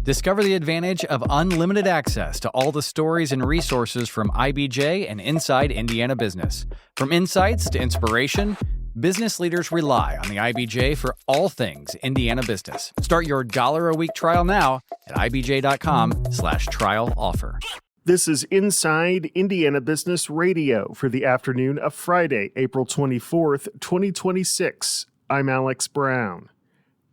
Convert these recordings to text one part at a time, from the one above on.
Discover the advantage of unlimited access to all the stories and resources from IBJ and Inside Indiana Business. From insights to inspiration, business leaders rely on the IBJ for all things Indiana business. Start your $1-a-week trial now at ibj.com/trial offer. This is Inside Indiana Business Radio for the afternoon of Friday, April 24th, 2026. I'm Alex Braun.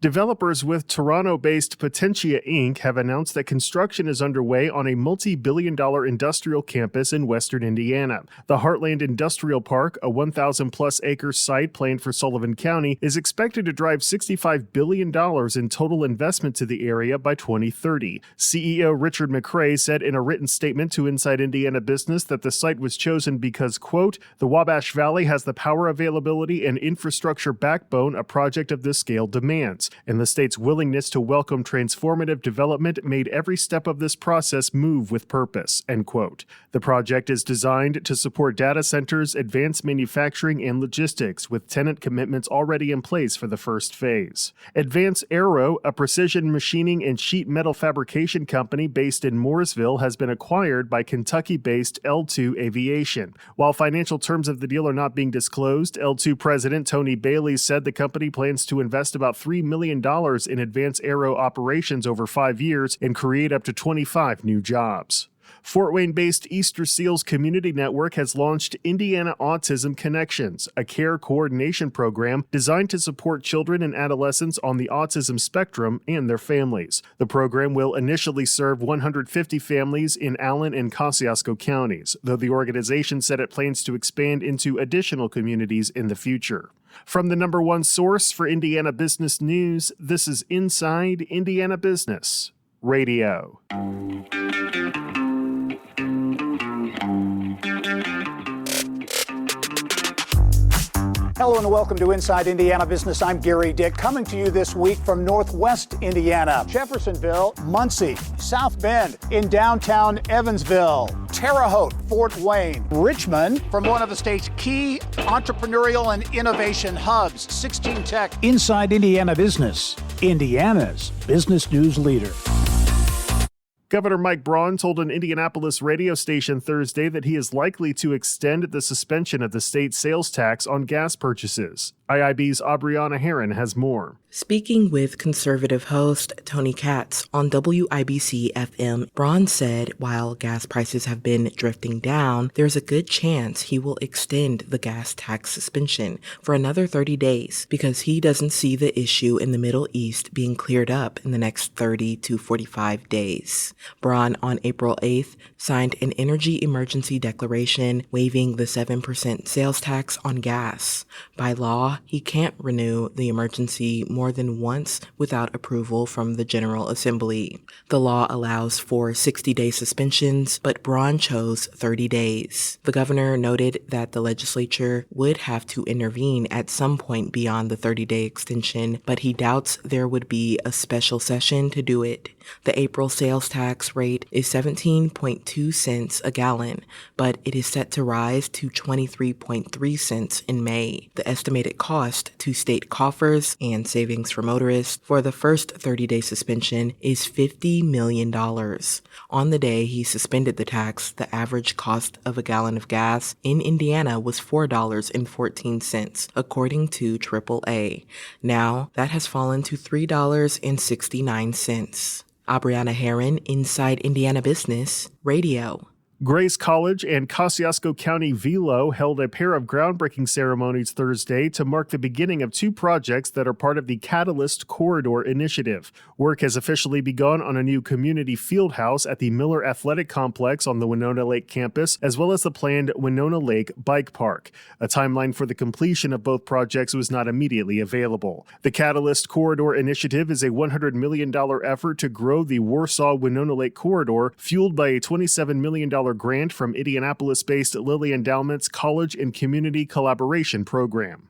Developers with Toronto-based Potentia Inc. have announced that construction is underway on a multi-billion-dollar industrial campus in western Indiana. The Heartland Industrial Park, a 1,000-plus acre site planned for Sullivan County, is expected to drive $65 billion in total investment to the area by 2030. CEO Richard McRae said in a written statement to Inside Indiana Business that the site was chosen because, quote, the Wabash Valley has the power availability and infrastructure backbone a project of this scale demands, and the state's willingness to welcome transformative development made every step of this process move with purpose, end quote. The project is designed to support data centers, advanced manufacturing, and logistics, with tenant commitments already in place for the first phase. Advance Aero, a precision machining and sheet metal fabrication company based in Mooresville, has been acquired by Kentucky-based L2 Aviation. While financial terms of the deal are not being disclosed, L2 President Tony Bailey said the company plans to invest about $3 million in Advance Aero operations over 5 years and create up to 25 new jobs. Fort Wayne-based Easter Seals Community Network has launched Indiana Autism Connections, a care coordination program designed to support children and adolescents on the autism spectrum and their families. The program will initially serve 150 families in Allen and Kosciuszko counties, though the organization said it plans to expand into additional communities in the future. From the number one source for Indiana business news, this is Inside Indiana Business Radio. Hello and welcome to Inside Indiana Business. I'm Gary Dick, coming to you this week from Northwest Indiana, Jeffersonville, Muncie, South Bend, in downtown Evansville, Terre Haute, Fort Wayne, Richmond, from one of the state's key entrepreneurial and innovation hubs, 16 Tech. Inside Indiana Business, Indiana's business news leader. Governor Mike Braun told an Indianapolis radio station Thursday that he is likely to extend the suspension of the state sales tax on gas purchases. IIB's Aubriana Herron has more. Speaking with conservative host Tony Katz on WIBC-FM, Braun said while gas prices have been drifting down, there's a good chance he will extend the gas tax suspension for another 30 days because he doesn't see the issue in the Middle East being cleared up in the next 30 to 45 days. Braun on April 8th signed an energy emergency declaration waiving the 7% sales tax on gas. By law, he can't renew the emergency more than once without approval from the General Assembly. The law allows for 60-day suspensions, but Braun chose 30 days. The governor noted that the legislature would have to intervene at some point beyond the 30-day extension, but he doubts there would be a special session to do it. The April sales tax rate is 17.2 cents a gallon, but it is set to rise to 23.3 cents in May. The estimated cost to state coffers and savings for motorists for the first 30-day suspension is $50 million. On the day he suspended the tax, the average cost of a gallon of gas in Indiana was $4.14, according to AAA. Now, that has fallen to $3.69. Aubriana Herron, Inside Indiana Business Radio. Grace College and Kosciuszko County Velo held a pair of groundbreaking ceremonies Thursday to mark the beginning of two projects that are part of the Catalyst Corridor Initiative. Work has officially begun on a new community field house at the Miller Athletic Complex on the Winona Lake campus, as well as the planned Winona Lake Bike Park. A timeline for the completion of both projects was not immediately available. The Catalyst Corridor Initiative is a $100 million effort to grow the Warsaw-Winona Lake corridor, fueled by a $27 million grant from Indianapolis-based Lilly Endowment's College and Community Collaboration Program.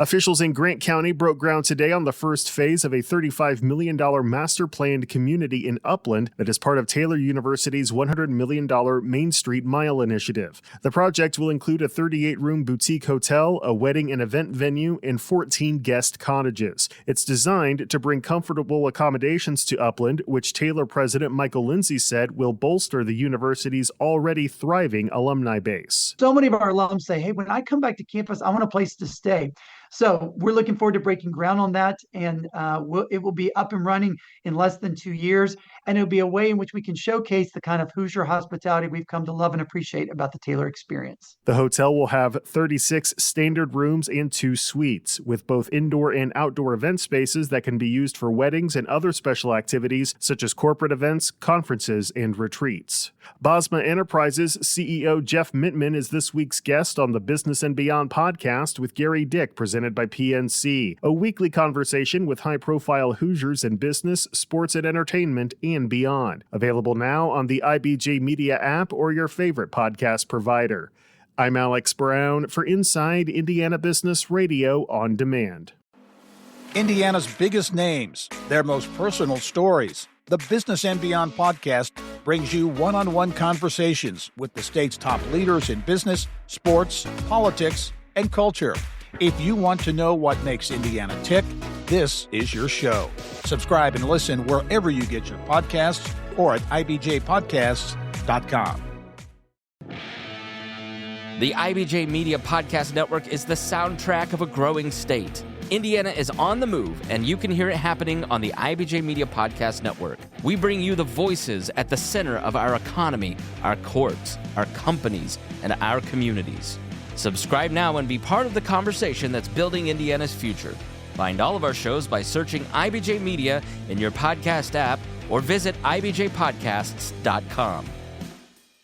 Officials in Grant County broke ground today on the first phase of a $35 million master-planned community in Upland that is part of Taylor University's $100 million Main Street Mile initiative. The project will include a 38-room boutique hotel, a wedding and event venue, and 14 guest cottages. It's designed to bring comfortable accommodations to Upland, which Taylor President Michael Lindsay said will bolster the university's already thriving alumni base. So many of our alums say, hey, when I come back to campus, I want a place to stay. So we're looking forward to breaking ground on that, and it will be up and running in less than 2 years, and it'll be a way in which we can showcase the kind of Hoosier hospitality we've come to love and appreciate about the Taylor experience. The hotel will have 36 standard rooms and 2 suites, with both indoor and outdoor event spaces that can be used for weddings and other special activities such as corporate events, conferences, and retreats. Bosma Enterprises CEO Jeff Mittman is this week's guest on the Business and Beyond podcast with Gary Dick, presented by PNC, a weekly conversation with high-profile Hoosiers in business, sports, and entertainment, and beyond. Available now on the IBJ Media app or your favorite podcast provider. I'm Alex Brown for Inside Indiana Business Radio on Demand. Indiana's biggest names, their most personal stories. The Business and Beyond podcast brings you one-on-one conversations with the state's top leaders in business, sports, politics, and culture. If you want to know what makes Indiana tick, this is your show. Subscribe and listen wherever you get your podcasts or at ibjpodcasts.com. The IBJ Media Podcast Network is the soundtrack of a growing state. Indiana is on the move, and you can hear it happening on the IBJ Media Podcast Network. We bring you the voices at the center of our economy, our courts, our companies, and our communities. Subscribe now and be part of the conversation that's building Indiana's future. Find all of our shows by searching IBJ Media in your podcast app or visit ibjpodcasts.com.